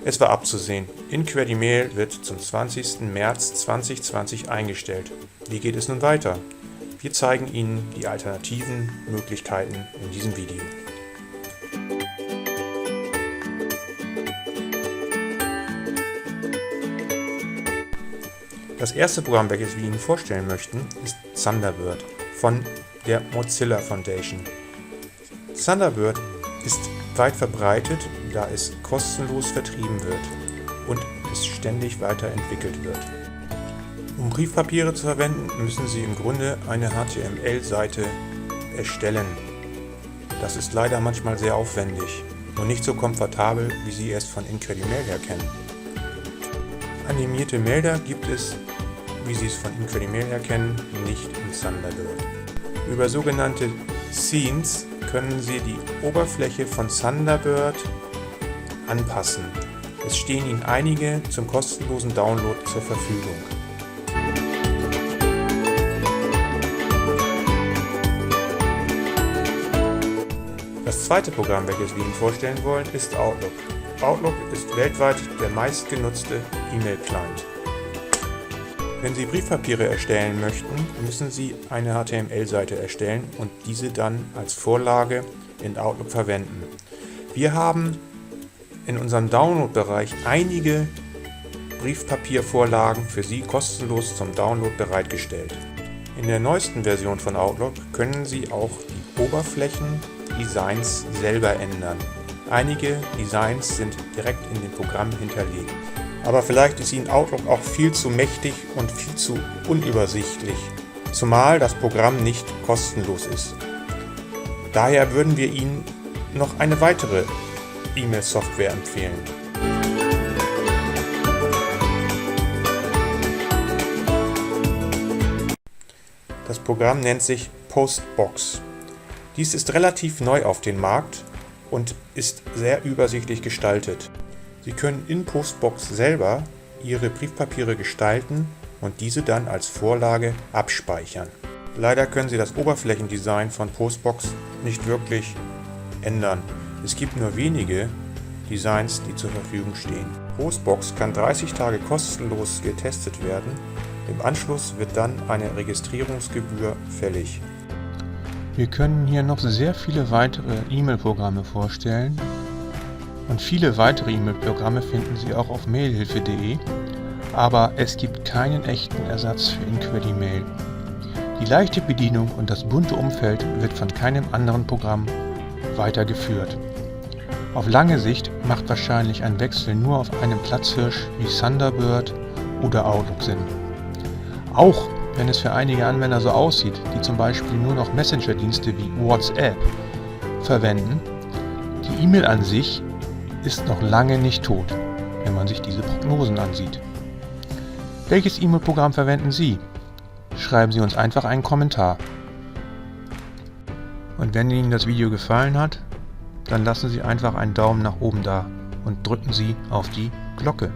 Es war abzusehen, IncrediMail wird zum 20. März 2020 eingestellt. Wie geht es nun weiter? Wir zeigen Ihnen die alternativen Möglichkeiten in diesem Video. Das erste Programm, welches wir Ihnen vorstellen möchten, ist Thunderbird von der Mozilla Foundation. Thunderbird ist weit verbreitet, da es kostenlos vertrieben wird und es ständig weiterentwickelt wird. Um Briefpapiere zu verwenden, müssen Sie im Grunde eine HTML-Seite erstellen. Das ist leider manchmal sehr aufwendig und nicht so komfortabel, wie Sie es von IncrediMail her kennen. Animierte Melder gibt es, wie Sie es von IncrediMail her kennen, nicht in Thunderbird. Über sogenannte Scenes können Sie die Oberfläche von Thunderbird anpassen. Es stehen Ihnen einige zum kostenlosen Download zur Verfügung. Das zweite Programm, welches wir Ihnen vorstellen wollen, ist Outlook. Outlook ist weltweit der meistgenutzte E-Mail-Client. Wenn Sie Briefpapiere erstellen möchten, müssen Sie eine HTML-Seite erstellen und diese dann als Vorlage in Outlook verwenden. Wir haben in unserem Download-Bereich einige Briefpapiervorlagen für Sie kostenlos zum Download bereitgestellt. In der neuesten Version von Outlook können Sie auch die Oberflächendesigns selber ändern. Einige Designs sind direkt in dem Programm hinterlegt. Aber vielleicht ist Ihnen Outlook auch viel zu mächtig und viel zu unübersichtlich, zumal das Programm nicht kostenlos ist. Daher würden wir Ihnen noch eine weitere E-Mail-Software empfehlen. Das Programm nennt sich Postbox. Dies ist relativ neu auf dem Markt und ist sehr übersichtlich gestaltet. Sie können in Postbox selber Ihre Briefpapiere gestalten und diese dann als Vorlage abspeichern. Leider können Sie das Oberflächendesign von Postbox nicht wirklich ändern. Es gibt nur wenige Designs, die zur Verfügung stehen. Postbox kann 30 Tage kostenlos getestet werden. Im Anschluss wird dann eine Registrierungsgebühr fällig. Wir können hier noch sehr viele weitere E-Mail-Programme vorstellen. Und viele weitere E-Mail-Programme finden Sie auch auf mailhilfe.de, aber es gibt keinen echten Ersatz für IncrediMail. Die leichte Bedienung und das bunte Umfeld wird von keinem anderen Programm weitergeführt. Auf lange Sicht macht wahrscheinlich ein Wechsel nur auf einem Platzhirsch wie Thunderbird oder Outlook Sinn. Auch wenn es für einige Anwender so aussieht, die zum Beispiel nur noch Messenger-Dienste wie WhatsApp verwenden, die E-Mail an sich ist noch lange nicht tot, wenn man sich diese Prognosen ansieht. Welches E-Mail-Programm verwenden Sie? Schreiben Sie uns einfach einen Kommentar. Und wenn Ihnen das Video gefallen hat, dann lassen Sie einfach einen Daumen nach oben da und drücken Sie auf die Glocke.